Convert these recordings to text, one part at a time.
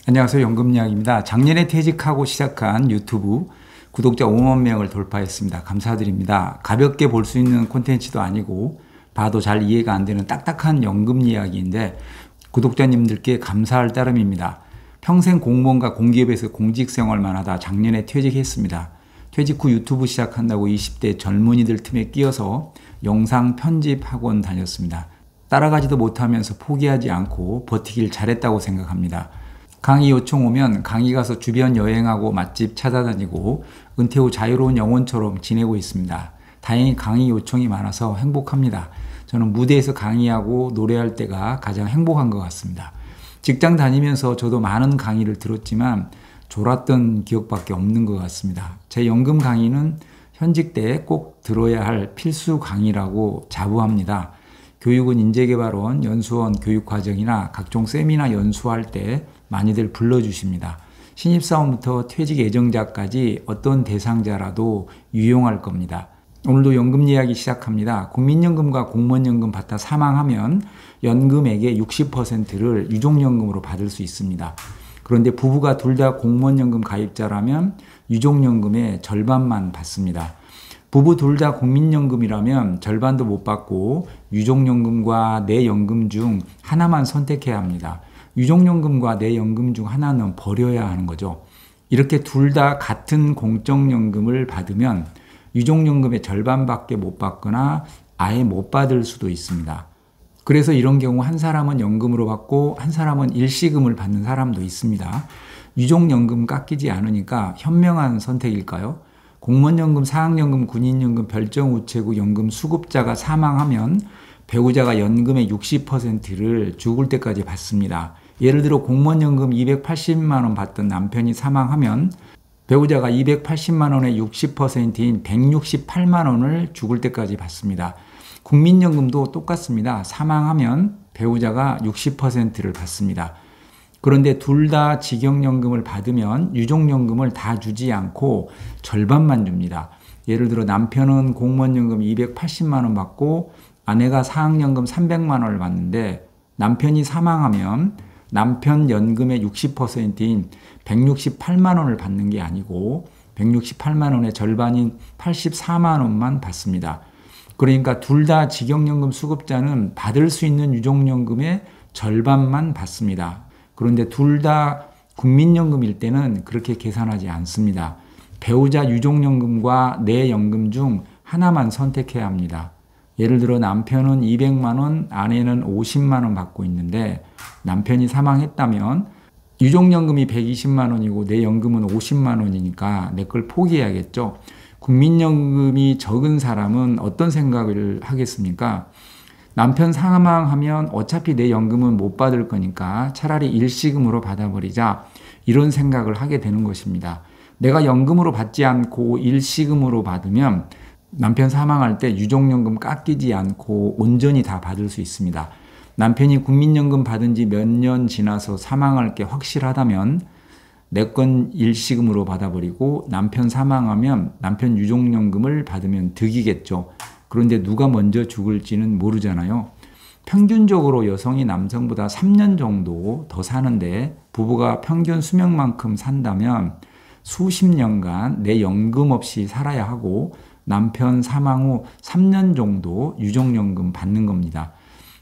안녕하세요. 연금이야기입니다. 작년에 퇴직하고 시작한 유튜브 구독자 5만 명을 돌파했습니다. 감사드립니다. 가볍게 볼 수 있는 콘텐츠도 아니고 봐도 잘 이해가 안 되는 딱딱한 연금 이야기인데 구독자님들께 감사할 따름입니다. 평생 공무원과 공기업에서 공직생활만 하다 작년에 퇴직했습니다. 퇴직 후 유튜브 시작한다고 20대 젊은이들 틈에 끼어서 영상 편집 학원 다녔습니다. 따라가지도 못하면서 포기하지 않고 버티길 잘했다고 생각합니다. 강의 요청 오면 강의 가서 주변 여행하고 맛집 찾아다니고 은퇴 후 자유로운 영혼처럼 지내고 있습니다. 다행히 강의 요청이 많아서 행복합니다. 저는 무대에서 강의하고 노래할 때가 가장 행복한 것 같습니다. 직장 다니면서 저도 많은 강의를 들었지만 졸았던 기억밖에 없는 것 같습니다. 제 연금 강의는 현직 때 꼭 들어야 할 필수 강의라고 자부합니다. 교육은 인재개발원, 연수원 교육과정이나 각종 세미나 연수할 때 많이들 불러주십니다. 신입사원부터 퇴직 예정자까지 어떤 대상자라도 유용할 겁니다. 오늘도 연금 이야기 시작합니다. 국민연금과 공무원연금 받다 사망하면 연금액의 60%를 유족연금으로 받을 수 있습니다. 그런데 부부가 둘 다 공무원연금 가입자라면 유족연금의 절반만 받습니다. 부부 둘 다 국민연금이라면 절반도 못 받고 유족연금과 내 연금 중 하나만 선택해야 합니다. 유족연금과 내 연금 중 하나는 버려야 하는 거죠. 이렇게 둘 다 같은 공적연금을 받으면 유족연금의 절반밖에 못 받거나 아예 못 받을 수도 있습니다. 그래서 이런 경우 한 사람은 연금으로 받고 한 사람은 일시금을 받는 사람도 있습니다. 유족연금 깎이지 않으니까 현명한 선택일까요? 공무원연금, 사학연금, 군인연금, 별정우체국 연금 수급자가 사망하면 배우자가 연금의 60%를 죽을 때까지 받습니다. 예를 들어 공무원연금 280만 원 받던 남편이 사망하면 배우자가 280만 원의 60%인 168만 원을 죽을 때까지 받습니다. 국민연금도 똑같습니다. 사망하면 배우자가 60%를 받습니다. 그런데 둘 다 직영연금을 받으면 유족연금을 다 주지 않고 절반만 줍니다. 예를 들어 남편은 공무원연금 280만 원 받고 아내가 사학연금 300만 원을 받는데 남편이 사망하면 남편 연금의 60%인 168만 원을 받는 게 아니고 168만 원의 절반인 84만 원만 받습니다. 그러니까 둘 다 직영연금 수급자는 받을 수 있는 유족연금의 절반만 받습니다. 그런데 둘 다 국민연금일 때는 그렇게 계산하지 않습니다. 배우자 유족연금과 내 연금 중 하나만 선택해야 합니다. 예를 들어 남편은 200만 원, 아내는 50만 원 받고 있는데 남편이 사망했다면 유족연금이 120만 원이고 내 연금은 50만 원이니까 내 걸 포기해야겠죠. 국민연금이 적은 사람은 어떤 생각을 하겠습니까? 남편 사망하면 어차피 내 연금은 못 받을 거니까 차라리 일시금으로 받아버리자 이런 생각을 하게 되는 것입니다. 내가 연금으로 받지 않고 일시금으로 받으면 남편 사망할 때 유족연금 깎이지 않고 온전히 다 받을 수 있습니다. 남편이 국민연금 받은 지 몇 년 지나서 사망할 게 확실하다면 내 건 일시금으로 받아버리고 남편 사망하면 남편 유족연금을 받으면 득이겠죠. 그런데 누가 먼저 죽을지는 모르잖아요. 평균적으로 여성이 남성보다 3년 정도 더 사는데 부부가 평균 수명만큼 산다면 수십 년간 내 연금 없이 살아야 하고 남편 사망 후 3년 정도 유족연금 받는 겁니다.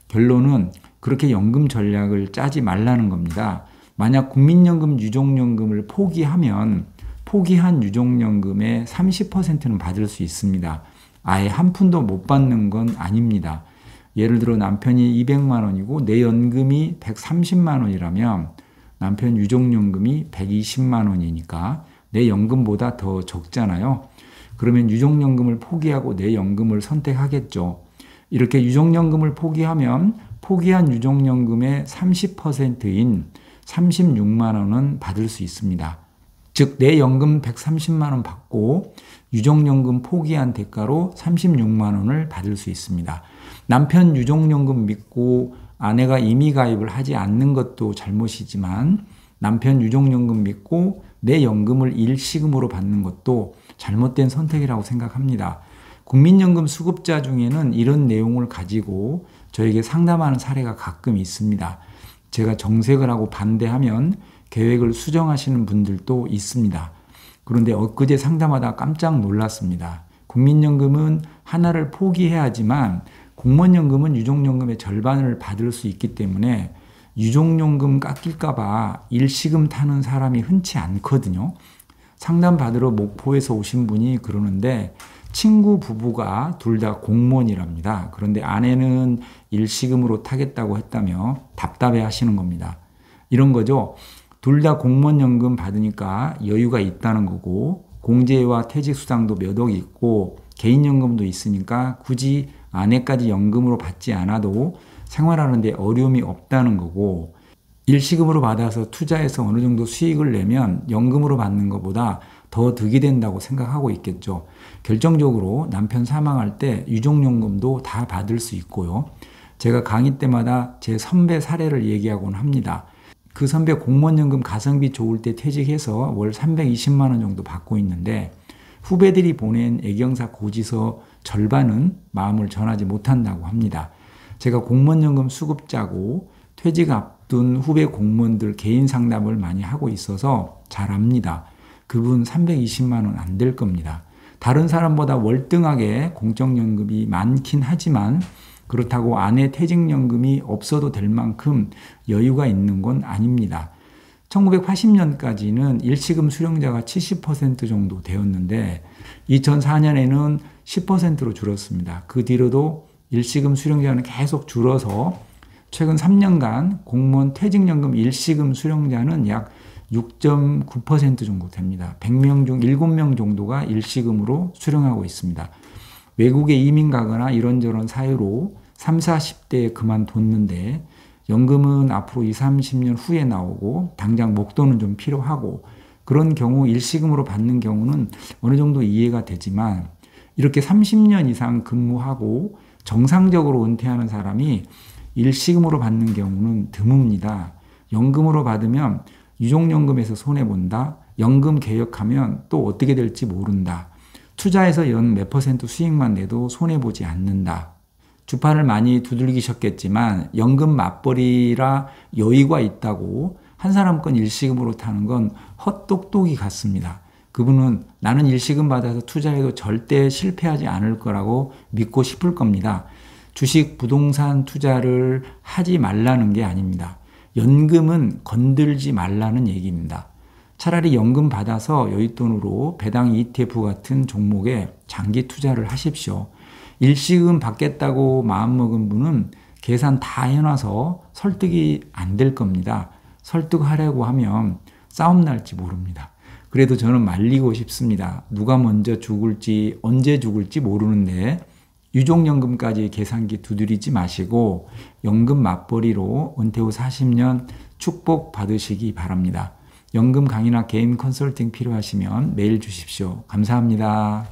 결론은 그렇게 연금 전략을 짜지 말라는 겁니다. 만약 국민연금, 유족연금을 포기하면 포기한 유족연금의 30%는 받을 수 있습니다. 아예 한 푼도 못 받는 건 아닙니다. 예를 들어 남편이 200만 원이고 내 연금이 130만 원이라면 남편 유족연금이 120만 원이니까 내 연금보다 더 적잖아요. 그러면 유족연금을 포기하고 내 연금을 선택하겠죠. 이렇게 유족연금을 포기하면 포기한 유족연금의 30%인 36만 원은 받을 수 있습니다. 즉 내 연금 130만 원 받고 유족연금 포기한 대가로 36만 원을 받을 수 있습니다. 남편 유족연금 믿고 아내가 임의 가입을 하지 않는 것도 잘못이지만 남편 유족연금 믿고 내 연금을 일시금으로 받는 것도 잘못된 선택이라고 생각합니다. 국민연금 수급자 중에는 이런 내용을 가지고 저에게 상담하는 사례가 가끔 있습니다. 제가 정색을 하고 반대하면 계획을 수정하시는 분들도 있습니다. 그런데 엊그제 상담하다 깜짝 놀랐습니다. 국민연금은 하나를 포기해야 하지만 공무원연금은 유족연금의 절반을 받을 수 있기 때문에 유족연금 깎일까봐 일시금 타는 사람이 흔치 않거든요. 상담받으러 목포에서 오신 분이 그러는데 친구 부부가 둘 다 공무원이랍니다. 그런데 아내는 일시금으로 타겠다고 했다며 답답해 하시는 겁니다. 이런 거죠. 둘 다 공무원연금 받으니까 여유가 있다는 거고 공제와 퇴직수당도 몇 억 있고 개인연금도 있으니까 굳이 아내까지 연금으로 받지 않아도 생활하는 데 어려움이 없다는 거고 일시금으로 받아서 투자해서 어느 정도 수익을 내면 연금으로 받는 것보다 더 득이 된다고 생각하고 있겠죠. 결정적으로 남편 사망할 때 유족연금도 다 받을 수 있고요. 제가 강의 때마다 제 선배 사례를 얘기하곤 합니다. 그 선배 공무원연금 가성비 좋을 때 퇴직해서 월 320만 원 정도 받고 있는데 후배들이 보낸 애경사 고지서 절반은 마음을 전하지 못한다고 합니다. 제가 공무원연금 수급자고 퇴직 앞둔 후배 공무원들 개인 상담을 많이 하고 있어서 잘 압니다. 그분 320만 원 안 될 겁니다. 다른 사람보다 월등하게 공적연금이 많긴 하지만 그렇다고 아내 퇴직연금이 없어도 될 만큼 여유가 있는 건 아닙니다. 1980년까지는 일시금 수령자가 70% 정도 되었는데 2004년에는 10%로 줄었습니다. 그 뒤로도 일시금 수령자는 계속 줄어서 최근 3년간 공무원 퇴직연금 일시금 수령자는 약 6.9% 정도 됩니다. 100명 중 7명 정도가 일시금으로 수령하고 있습니다. 외국에 이민 가거나 이런저런 사유로 30, 40대에 그만뒀는데 연금은 앞으로 20, 30년 후에 나오고 당장 목돈은 좀 필요하고 그런 경우 일시금으로 받는 경우는 어느 정도 이해가 되지만 이렇게 30년 이상 근무하고 정상적으로 은퇴하는 사람이 일시금으로 받는 경우는 드뭅니다. 연금으로 받으면 유족연금에서 손해본다. 연금 개혁하면 또 어떻게 될지 모른다. 투자해서 연 몇 % 수익만 내도 손해보지 않는다. 주판을 많이 두들기셨겠지만 연금 맞벌이라 여유가 있다고 한 사람 건 일시금으로 타는 건 헛똑똑이 같습니다. 그분은 나는 일시금 받아서 투자해도 절대 실패하지 않을 거라고 믿고 싶을 겁니다. 주식, 부동산 투자를 하지 말라는 게 아닙니다. 연금은 건들지 말라는 얘기입니다. 차라리 연금 받아서 여윳돈으로 배당 ETF 같은 종목에 장기 투자를 하십시오. 일시금 받겠다고 마음먹은 분은 계산 다 해놔서 설득이 안 될 겁니다. 설득하려고 하면 싸움 날지 모릅니다. 그래도 저는 말리고 싶습니다. 누가 먼저 죽을지 언제 죽을지 모르는데 유족연금까지 계산기 두드리지 마시고 연금 맞벌이로 은퇴 후 40년 축복 받으시기 바랍니다. 연금 강의나 개인 컨설팅 필요하시면 메일 주십시오. 감사합니다.